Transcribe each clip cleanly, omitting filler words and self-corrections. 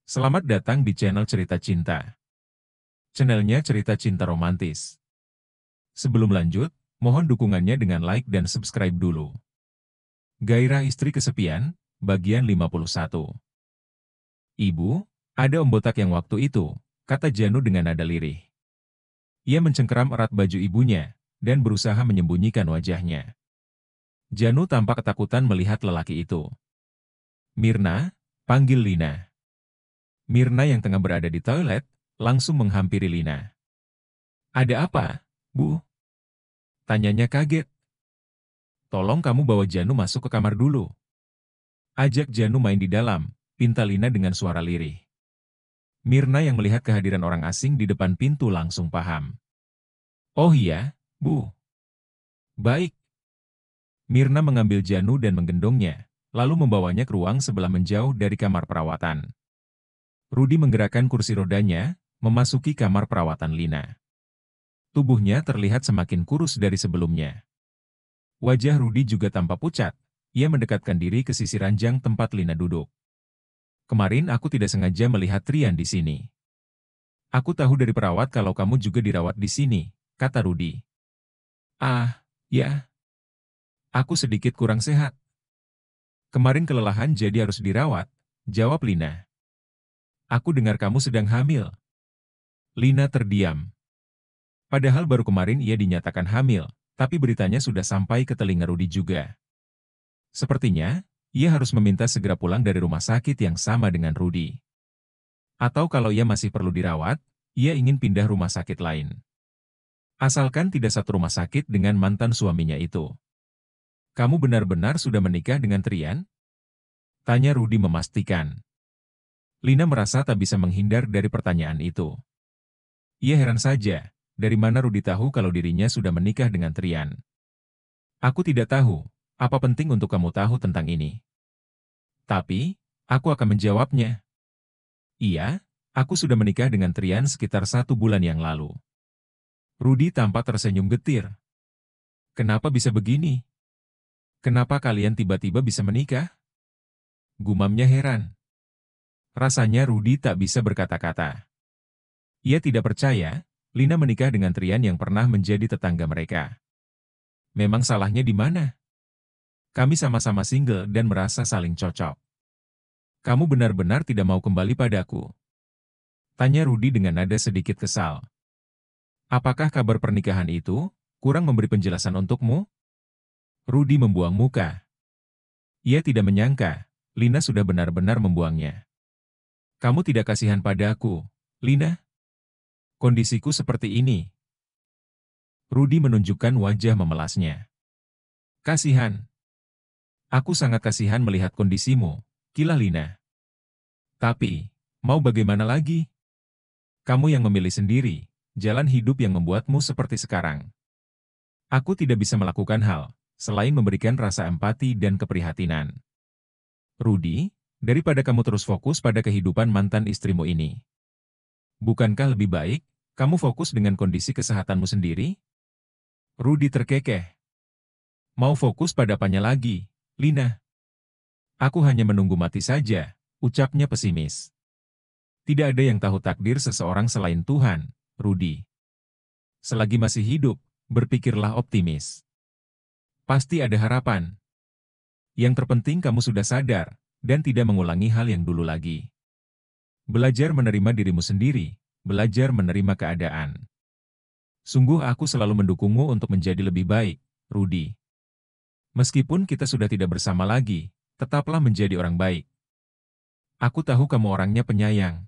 Selamat datang di channel Cerita Cinta. Channelnya Cerita Cinta Romantis. Sebelum lanjut, mohon dukungannya dengan like dan subscribe dulu. Gairah istri kesepian, bagian 51. Ibu, ada om botak yang waktu itu, kata Janu dengan nada lirih. Ia mencengkeram erat baju ibunya, dan berusaha menyembunyikan wajahnya. Janu tampak ketakutan melihat lelaki itu. Mirna, panggil Lina. Mirna yang tengah berada di toilet, langsung menghampiri Lina. Ada apa, Bu? Tanyanya kaget. Tolong kamu bawa Janu masuk ke kamar dulu. Ajak Janu main di dalam, pinta Lina dengan suara lirih. Mirna yang melihat kehadiran orang asing di depan pintu langsung paham. Oh iya, Bu. Baik. Mirna mengambil Janu dan menggendongnya, lalu membawanya ke ruang sebelah menjauh dari kamar perawatan. Rudi menggerakkan kursi rodanya, memasuki kamar perawatan Lina. Tubuhnya terlihat semakin kurus dari sebelumnya. Wajah Rudi juga tampak pucat. Ia mendekatkan diri ke sisi ranjang tempat Lina duduk. Kemarin aku tidak sengaja melihat Trian di sini. Aku tahu dari perawat kalau kamu juga dirawat di sini, kata Rudi. Ah, ya. Aku sedikit kurang sehat. Kemarin kelelahan jadi harus dirawat, jawab Lina. Aku dengar kamu sedang hamil. Lina terdiam. Padahal baru kemarin ia dinyatakan hamil, tapi beritanya sudah sampai ke telinga Rudi juga. Sepertinya, ia harus meminta segera pulang dari rumah sakit yang sama dengan Rudi. Atau kalau ia masih perlu dirawat, ia ingin pindah rumah sakit lain. Asalkan tidak satu rumah sakit dengan mantan suaminya itu. Kamu benar-benar sudah menikah dengan Trian? Tanya Rudi memastikan. Lina merasa tak bisa menghindar dari pertanyaan itu. Ia heran saja, dari mana Rudi tahu kalau dirinya sudah menikah dengan Trian. Aku tidak tahu, apa penting untuk kamu tahu tentang ini. Tapi, aku akan menjawabnya. Iya, aku sudah menikah dengan Trian sekitar 1 bulan yang lalu. Rudi tampak tersenyum getir. Kenapa bisa begini? Kenapa kalian tiba-tiba bisa menikah? Gumamnya heran. Rasanya Rudi tak bisa berkata-kata. Ia tidak percaya, Lina menikah dengan Trian yang pernah menjadi tetangga mereka. Memang salahnya di mana? Kami sama-sama single dan merasa saling cocok. Kamu benar-benar tidak mau kembali padaku? Tanya Rudi dengan nada sedikit kesal. Apakah kabar pernikahan itu kurang memberi penjelasan untukmu? Rudi membuang muka. Ia tidak menyangka, Lina sudah benar-benar membuangnya. Kamu tidak kasihan padaku, Lina? Kondisiku seperti ini. Rudi menunjukkan wajah memelasnya. Kasihan. Aku sangat kasihan melihat kondisimu, kilah Lina. Tapi, mau bagaimana lagi? Kamu yang memilih sendiri, jalan hidup yang membuatmu seperti sekarang. Aku tidak bisa melakukan hal, selain memberikan rasa empati dan keprihatinan. Rudi, daripada kamu terus fokus pada kehidupan mantan istrimu ini. Bukankah lebih baik, kamu fokus dengan kondisi kesehatanmu sendiri? Rudi terkekeh. Mau fokus pada apanya lagi, Lina? Aku hanya menunggu mati saja, ucapnya pesimis. Tidak ada yang tahu takdir seseorang selain Tuhan, Rudi. Selagi masih hidup, berpikirlah optimis. Pasti ada harapan. Yang terpenting kamu sudah sadar, dan tidak mengulangi hal yang dulu lagi. Belajar menerima dirimu sendiri, belajar menerima keadaan. Sungguh aku selalu mendukungmu untuk menjadi lebih baik, Rudi. Meskipun kita sudah tidak bersama lagi, tetaplah menjadi orang baik. Aku tahu kamu orangnya penyayang.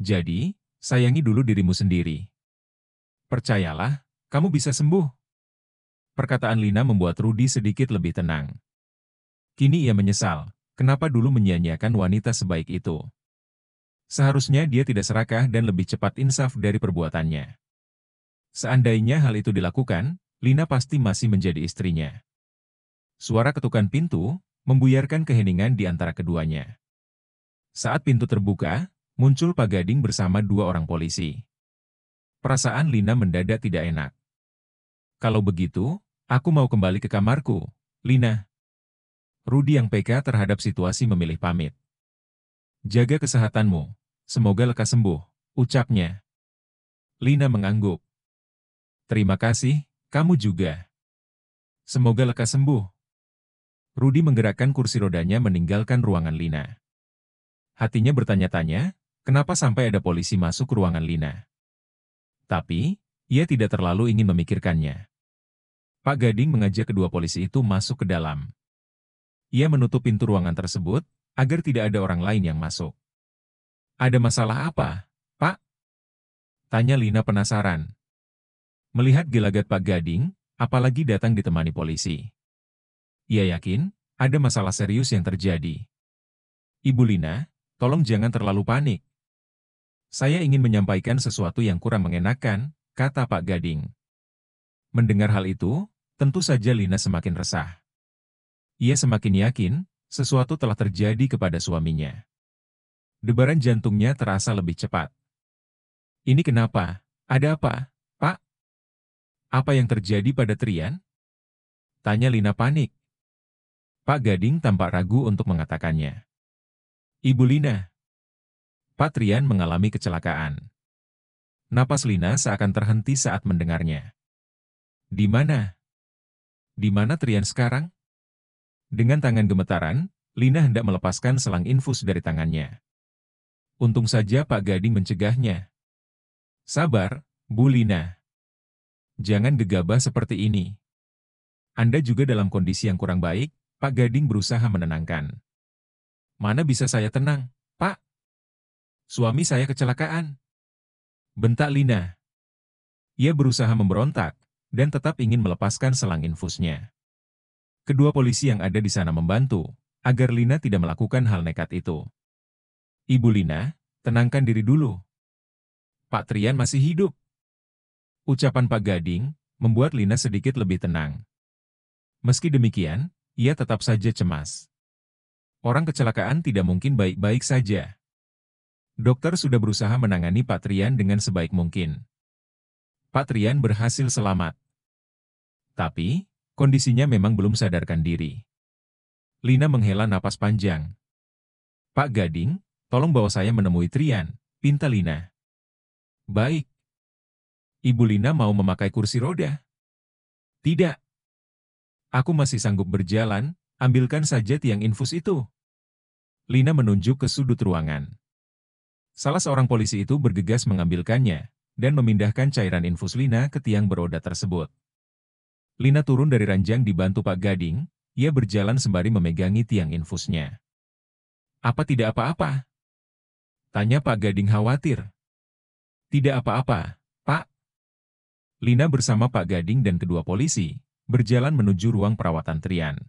Jadi, sayangi dulu dirimu sendiri. Percayalah, kamu bisa sembuh. Perkataan Lina membuat Rudi sedikit lebih tenang. Kini ia menyesal, kenapa dulu menyia-nyiakan wanita sebaik itu. Seharusnya dia tidak serakah dan lebih cepat insaf dari perbuatannya. Seandainya hal itu dilakukan, Lina pasti masih menjadi istrinya. Suara ketukan pintu membuyarkan keheningan di antara keduanya. Saat pintu terbuka, muncul Pak Gading bersama 2 orang polisi. Perasaan Lina mendadak tidak enak. Kalau begitu, aku mau kembali ke kamarku, Lina. Rudi yang peka terhadap situasi memilih pamit. Jaga kesehatanmu. Semoga lekas sembuh, ucapnya. Lina mengangguk. Terima kasih, kamu juga. Semoga lekas sembuh. Rudy menggerakkan kursi rodanya meninggalkan ruangan Lina. Hatinya bertanya-tanya, kenapa sampai ada polisi masuk ke ruangan Lina. Tapi, ia tidak terlalu ingin memikirkannya. Pak Gading mengajak kedua polisi itu masuk ke dalam. Ia menutup pintu ruangan tersebut, agar tidak ada orang lain yang masuk. Ada masalah apa, Pak? Tanya Lina penasaran. Melihat gelagat Pak Gading, apalagi datang ditemani polisi. Ia yakin, ada masalah serius yang terjadi. Ibu Lina, tolong jangan terlalu panik. Saya ingin menyampaikan sesuatu yang kurang mengenakan, kata Pak Gading. Mendengar hal itu, tentu saja Lina semakin resah. Ia semakin yakin, sesuatu telah terjadi kepada suaminya. Debaran jantungnya terasa lebih cepat. Ini kenapa? Ada apa, Pak? Apa yang terjadi pada Trian? Tanya Lina panik. Pak Gading tampak ragu untuk mengatakannya. Ibu Lina, Pak Trian mengalami kecelakaan. Napas Lina seakan terhenti saat mendengarnya. Di mana? Di mana Trian sekarang? Dengan tangan gemetaran, Lina hendak melepaskan selang infus dari tangannya. Untung saja Pak Gading mencegahnya. Sabar, Bu Lina. Jangan gegabah seperti ini. Anda juga dalam kondisi yang kurang baik, Pak Gading berusaha menenangkan. Mana bisa saya tenang, Pak? Suami saya kecelakaan. Bentak Lina. Ia berusaha memberontak, dan tetap ingin melepaskan selang infusnya. Kedua polisi yang ada di sana membantu, agar Lina tidak melakukan hal nekat itu. Ibu Lina, tenangkan diri dulu. Pak Trian masih hidup. Ucapan Pak Gading, membuat Lina sedikit lebih tenang. Meski demikian, ia tetap saja cemas. Orang kecelakaan tidak mungkin baik-baik saja. Dokter sudah berusaha menangani Pak Trian dengan sebaik mungkin. Pak Trian berhasil selamat. Tapi, kondisinya memang belum sadarkan diri. Lina menghela napas panjang. Pak Gading, tolong bawa saya menemui Trian, pinta Lina. Baik. Ibu Lina mau memakai kursi roda? Tidak. Aku masih sanggup berjalan, ambilkan saja tiang infus itu. Lina menunjuk ke sudut ruangan. Salah seorang polisi itu bergegas mengambilkannya, dan memindahkan cairan infus Lina ke tiang beroda tersebut. Lina turun dari ranjang dibantu Pak Gading, ia berjalan sembari memegangi tiang infusnya. Apa tidak apa-apa? Tanya Pak Gading khawatir. Tidak apa-apa, Pak. Lina bersama Pak Gading dan kedua polisi, berjalan menuju ruang perawatan Trian.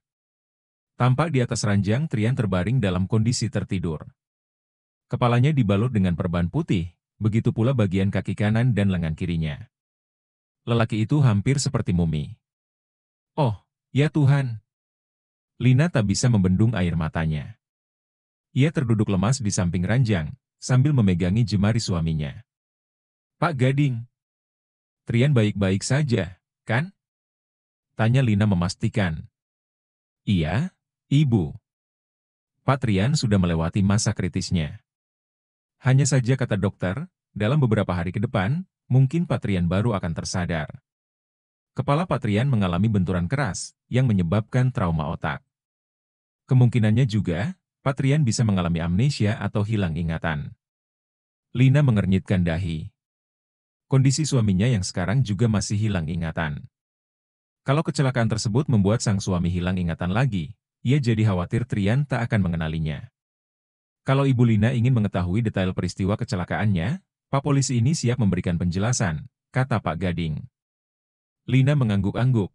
Tampak di atas ranjang Trian terbaring dalam kondisi tertidur. Kepalanya dibalut dengan perban putih, begitu pula bagian kaki kanan dan lengan kirinya. Lelaki itu hampir seperti mumi. Oh, ya Tuhan! Lina tak bisa membendung air matanya. Ia terduduk lemas di samping ranjang, sambil memegangi jemari suaminya. Pak Gading, Trian baik-baik saja, kan? Tanya Lina memastikan. Iya, Ibu. Pak Trian sudah melewati masa kritisnya. Hanya saja kata dokter, dalam beberapa hari ke depan, mungkin Pak Trian baru akan tersadar. Kepala Pak Trian mengalami benturan keras, yang menyebabkan trauma otak. Kemungkinannya juga, Pak Trian bisa mengalami amnesia atau hilang ingatan. Lina mengernyitkan dahi. Kondisi suaminya yang sekarang juga masih hilang ingatan. Kalau kecelakaan tersebut membuat sang suami hilang ingatan lagi, ia jadi khawatir Trian tak akan mengenalinya. Kalau Ibu Lina ingin mengetahui detail peristiwa kecelakaannya, Pak Polisi ini siap memberikan penjelasan, kata Pak Gading. Lina mengangguk-angguk.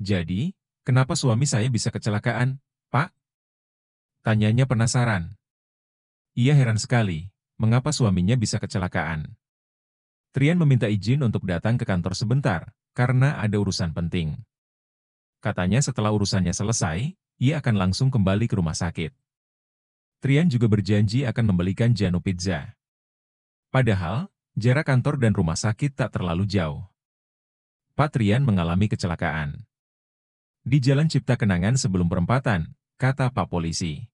Jadi, kenapa suami saya bisa kecelakaan, Pak? Tanyanya penasaran. Ia heran sekali, mengapa suaminya bisa kecelakaan. Trian meminta izin untuk datang ke kantor sebentar, karena ada urusan penting. Katanya setelah urusannya selesai, ia akan langsung kembali ke rumah sakit. Trian juga berjanji akan membelikan Janu Pizza. Padahal, jarak kantor dan rumah sakit tak terlalu jauh. Pak Trian mengalami kecelakaan. Di Jalan Cipta Kenangan sebelum perempatan, kata Pak Polisi.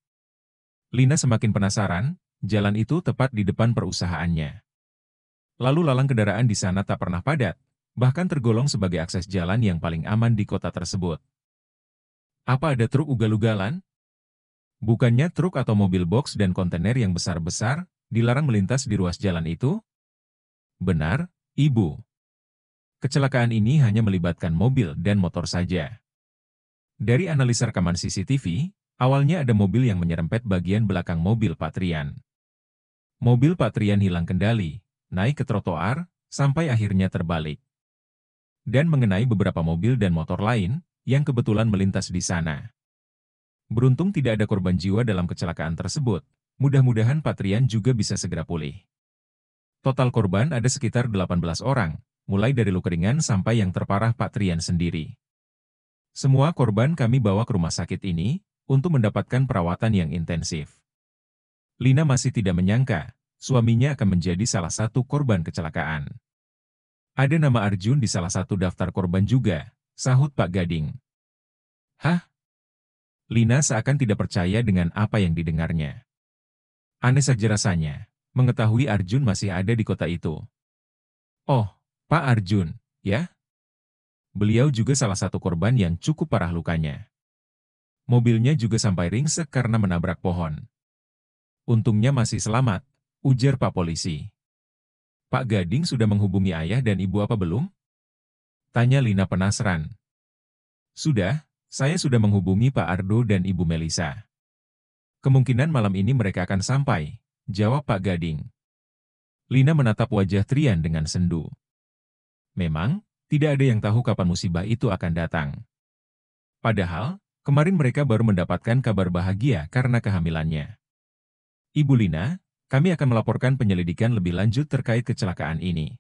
Lina semakin penasaran, jalan itu tepat di depan perusahaannya. Lalu lalang kendaraan di sana tak pernah padat, bahkan tergolong sebagai akses jalan yang paling aman di kota tersebut. Apa ada truk ugal-ugalan? Bukannya truk atau mobil box dan kontainer yang besar-besar dilarang melintas di ruas jalan itu? Benar, Ibu. Kecelakaan ini hanya melibatkan mobil dan motor saja. Dari analisa rekaman CCTV, awalnya ada mobil yang menyerempet bagian belakang mobil Pak Trian. Mobil Pak Trian hilang kendali, naik ke trotoar, sampai akhirnya terbalik. Dan mengenai beberapa mobil dan motor lain yang kebetulan melintas di sana. Beruntung tidak ada korban jiwa dalam kecelakaan tersebut. Mudah-mudahan Pak Trian juga bisa segera pulih. Total korban ada sekitar 18 orang, mulai dari luka ringan sampai yang terparah Pak Trian sendiri. Semua korban kami bawa ke rumah sakit ini untuk mendapatkan perawatan yang intensif. Lina masih tidak menyangka suaminya akan menjadi salah satu korban kecelakaan. Ada nama Arjun di salah satu daftar korban juga, sahut Pak Gading. Hah? Lina seakan tidak percaya dengan apa yang didengarnya. Aneh saja rasanya, mengetahui Arjun masih ada di kota itu. Oh, Pak Arjun, ya? Beliau juga salah satu korban yang cukup parah lukanya. Mobilnya juga sampai ringsek karena menabrak pohon. Untungnya masih selamat, ujar Pak Polisi. Pak Gading sudah menghubungi ayah dan ibu apa belum? Tanya Lina penasaran. Sudah, saya sudah menghubungi Pak Ardo dan Ibu Melisa. Kemungkinan malam ini mereka akan sampai, jawab Pak Gading. Lina menatap wajah Trian dengan sendu. Memang, tidak ada yang tahu kapan musibah itu akan datang. Padahal, kemarin mereka baru mendapatkan kabar bahagia karena kehamilannya. Ibu Lina, kami akan melaporkan penyelidikan lebih lanjut terkait kecelakaan ini.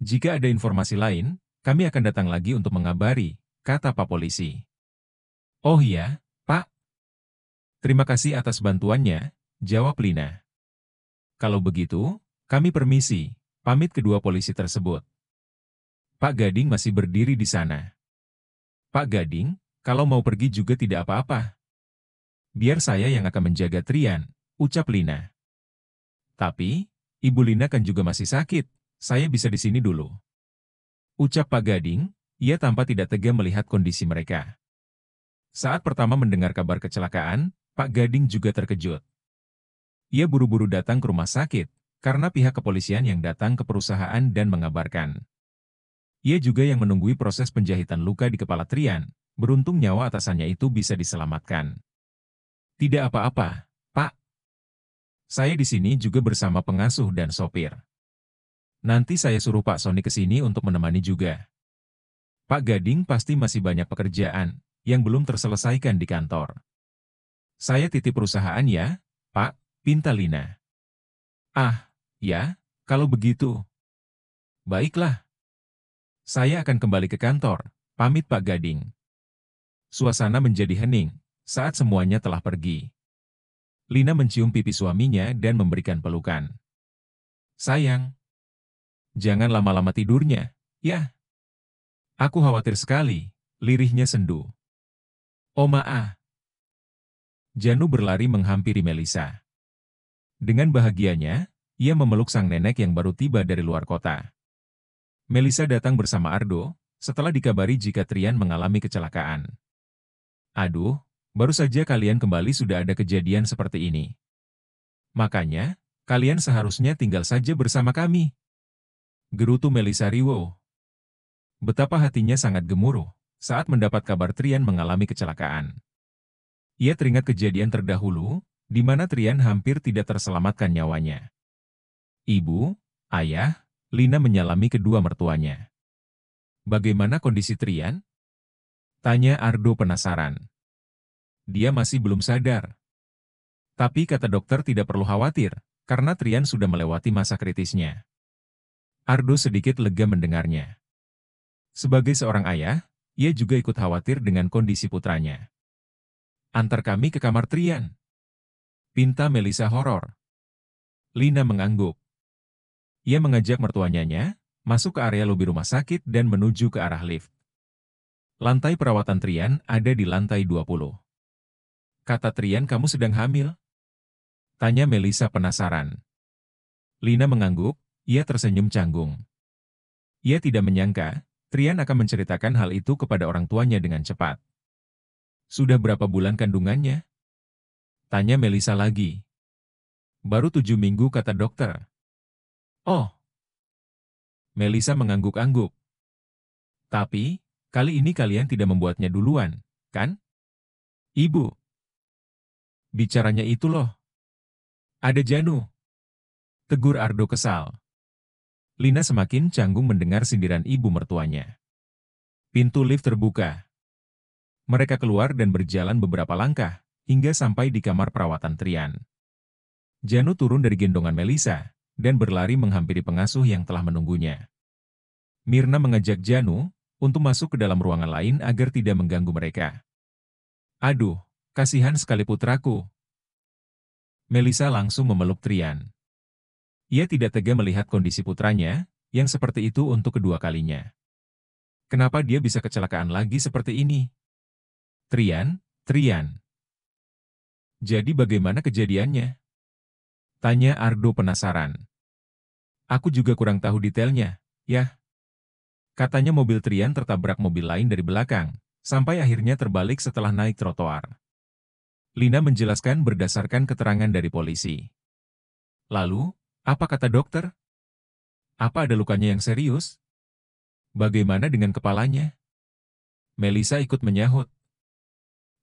Jika ada informasi lain, kami akan datang lagi untuk mengabari, kata Pak Polisi. Oh iya, Pak. Terima kasih atas bantuannya, jawab Lina. Kalau begitu, kami permisi, pamit kedua polisi tersebut. Pak Gading masih berdiri di sana. Pak Gading, kalau mau pergi juga tidak apa-apa. Biar saya yang akan menjaga Trian, ucap Lina. Tapi, Ibu Lina kan juga masih sakit, saya bisa di sini dulu. Ucap Pak Gading, ia tampak tidak tega melihat kondisi mereka. Saat pertama mendengar kabar kecelakaan, Pak Gading juga terkejut. Ia buru-buru datang ke rumah sakit, karena pihak kepolisian yang datang ke perusahaan dan mengabarkan. Ia juga yang menunggui proses penjahitan luka di kepala Trian, beruntung nyawa atasannya itu bisa diselamatkan. Tidak apa-apa, Pak. Saya di sini juga bersama pengasuh dan sopir. Nanti saya suruh Pak Sony ke sini untuk menemani juga. Pak Gading pasti masih banyak pekerjaan yang belum terselesaikan di kantor. Saya titip perusahaan ya, Pak, pinta Lina. Ah, ya, kalau begitu. Baiklah. Saya akan kembali ke kantor, pamit Pak Gading. Suasana menjadi hening saat semuanya telah pergi. Lina mencium pipi suaminya dan memberikan pelukan. Sayang. Jangan lama-lama tidurnya, ya. Aku khawatir sekali, lirihnya sendu. Oh maaf. Janu berlari menghampiri Melisa. Dengan bahagianya, ia memeluk sang nenek yang baru tiba dari luar kota. Melisa datang bersama Ardo, setelah dikabari jika Trian mengalami kecelakaan. Aduh, baru saja kalian kembali sudah ada kejadian seperti ini. Makanya, kalian seharusnya tinggal saja bersama kami. Gerutu Melisa riwo. Betapa hatinya sangat gemuruh saat mendapat kabar Trian mengalami kecelakaan. Ia teringat kejadian terdahulu, di mana Trian hampir tidak terselamatkan nyawanya. Ibu, ayah, Lina menyalami kedua mertuanya. Bagaimana kondisi Trian? Tanya Ardo penasaran. Dia masih belum sadar. Tapi kata dokter tidak perlu khawatir, karena Trian sudah melewati masa kritisnya. Ardo sedikit lega mendengarnya. Sebagai seorang ayah, ia juga ikut khawatir dengan kondisi putranya. Antar kami ke kamar Trian. Pinta Melisa horor. Lina mengangguk. Ia mengajak mertuanya masuk ke area lobi rumah sakit dan menuju ke arah lift. Lantai perawatan Trian ada di lantai 20. Kata Trian kamu sedang hamil. Tanya Melisa penasaran. Lina mengangguk, ia tersenyum canggung. Ia tidak menyangka, Trian akan menceritakan hal itu kepada orang tuanya dengan cepat. Sudah berapa bulan kandungannya? Tanya Melisa lagi. Baru 7 minggu kata dokter. Oh, Melisa mengangguk-angguk. Tapi, kali ini kalian tidak membuatnya duluan, kan? Ibu. Bicaranya itu loh. Ada Janu. Tegur Ardo kesal. Lina semakin canggung mendengar sindiran ibu mertuanya. Pintu lift terbuka. Mereka keluar dan berjalan beberapa langkah, hingga sampai di kamar perawatan Trian. Janu turun dari gendongan Melisa, dan berlari menghampiri pengasuh yang telah menunggunya. Mirna mengajak Janu untuk masuk ke dalam ruangan lain agar tidak mengganggu mereka. Aduh, kasihan sekali putraku. Melisa langsung memeluk Trian. Ia tidak tega melihat kondisi putranya, yang seperti itu untuk kedua kalinya. Kenapa dia bisa kecelakaan lagi seperti ini? Trian. Jadi bagaimana kejadiannya? Tanya Ardo penasaran. Aku juga kurang tahu detailnya, ya. Katanya mobil Trian tertabrak mobil lain dari belakang, sampai akhirnya terbalik setelah naik trotoar. Lina menjelaskan berdasarkan keterangan dari polisi. Lalu, apa kata dokter? Apa ada lukanya yang serius? Bagaimana dengan kepalanya? Melisa ikut menyahut.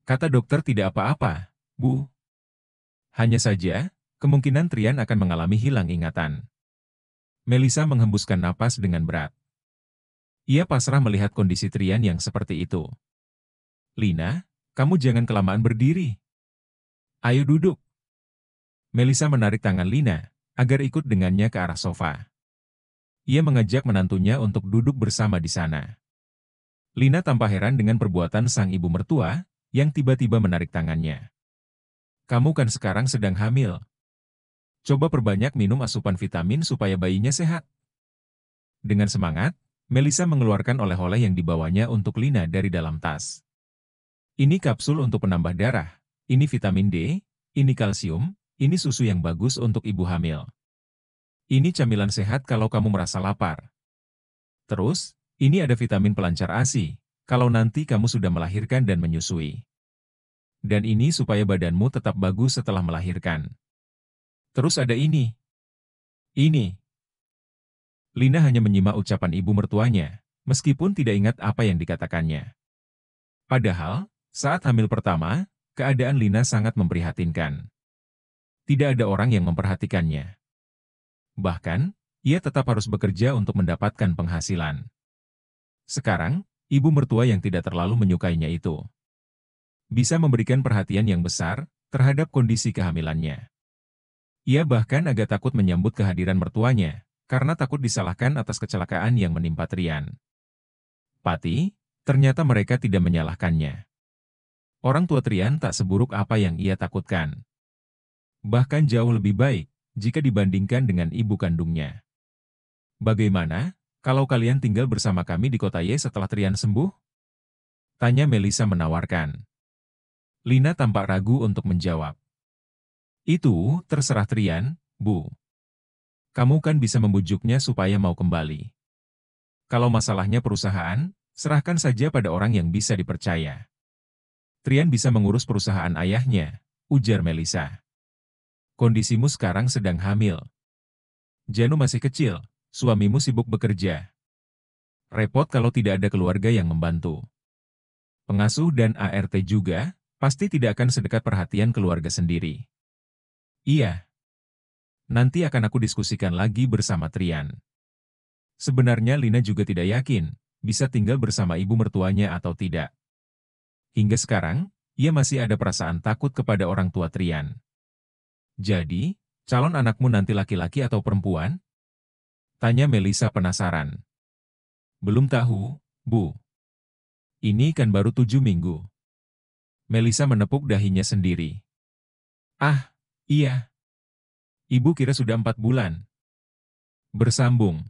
Kata dokter tidak apa-apa, Bu. Hanya saja, kemungkinan Trian akan mengalami hilang ingatan. Melisa menghembuskan napas dengan berat. Ia pasrah melihat kondisi Trian yang seperti itu. Lina, kamu jangan kelamaan berdiri. Ayo duduk. Melisa menarik tangan Lina, agar ikut dengannya ke arah sofa. Ia mengajak menantunya untuk duduk bersama di sana. Lina tampak heran dengan perbuatan sang ibu mertua, yang tiba-tiba menarik tangannya. Kamu kan sekarang sedang hamil. Coba perbanyak minum asupan vitamin supaya bayinya sehat. Dengan semangat, Melisa mengeluarkan oleh-oleh yang dibawanya untuk Lina dari dalam tas. Ini kapsul untuk penambah darah, ini vitamin D, ini kalsium, ini susu yang bagus untuk ibu hamil. Ini camilan sehat kalau kamu merasa lapar. Terus, ini ada vitamin pelancar ASI, kalau nanti kamu sudah melahirkan dan menyusui. Dan ini supaya badanmu tetap bagus setelah melahirkan. Terus ada ini. Ini. Lina hanya menyimak ucapan ibu mertuanya, meskipun tidak ingat apa yang dikatakannya. Padahal, saat hamil pertama, keadaan Lina sangat memprihatinkan. Tidak ada orang yang memperhatikannya. Bahkan, ia tetap harus bekerja untuk mendapatkan penghasilan. Sekarang, ibu mertua yang tidak terlalu menyukainya itu bisa memberikan perhatian yang besar terhadap kondisi kehamilannya. Ia bahkan agak takut menyambut kehadiran mertuanya, karena takut disalahkan atas kecelakaan yang menimpa Trian. Pati, ternyata mereka tidak menyalahkannya. Orang tua Trian tak seburuk apa yang ia takutkan. Bahkan jauh lebih baik, jika dibandingkan dengan ibu kandungnya. Bagaimana, kalau kalian tinggal bersama kami di kota Y setelah Trian sembuh? Tanya Melisa menawarkan. Lina tampak ragu untuk menjawab. Itu, terserah Trian, Bu. Kamu kan bisa membujuknya supaya mau kembali. Kalau masalahnya perusahaan, serahkan saja pada orang yang bisa dipercaya. Trian bisa mengurus perusahaan ayahnya, ujar Melisa. Kondisimu sekarang sedang hamil. Janu masih kecil, suamimu sibuk bekerja. Repot kalau tidak ada keluarga yang membantu. Pengasuh dan ART juga, pasti tidak akan sedekat perhatian keluarga sendiri. Iya. Nanti akan aku diskusikan lagi bersama Trian. Sebenarnya Lina juga tidak yakin, bisa tinggal bersama ibu mertuanya atau tidak. Hingga sekarang, ia masih ada perasaan takut kepada orang tua Trian. Jadi, calon anakmu nanti laki-laki atau perempuan? Tanya Melisa penasaran. Belum tahu, Bu. Ini kan baru 7 minggu. Melisa menepuk dahinya sendiri. Ah, iya. Ibu kira sudah 4 bulan. Bersambung.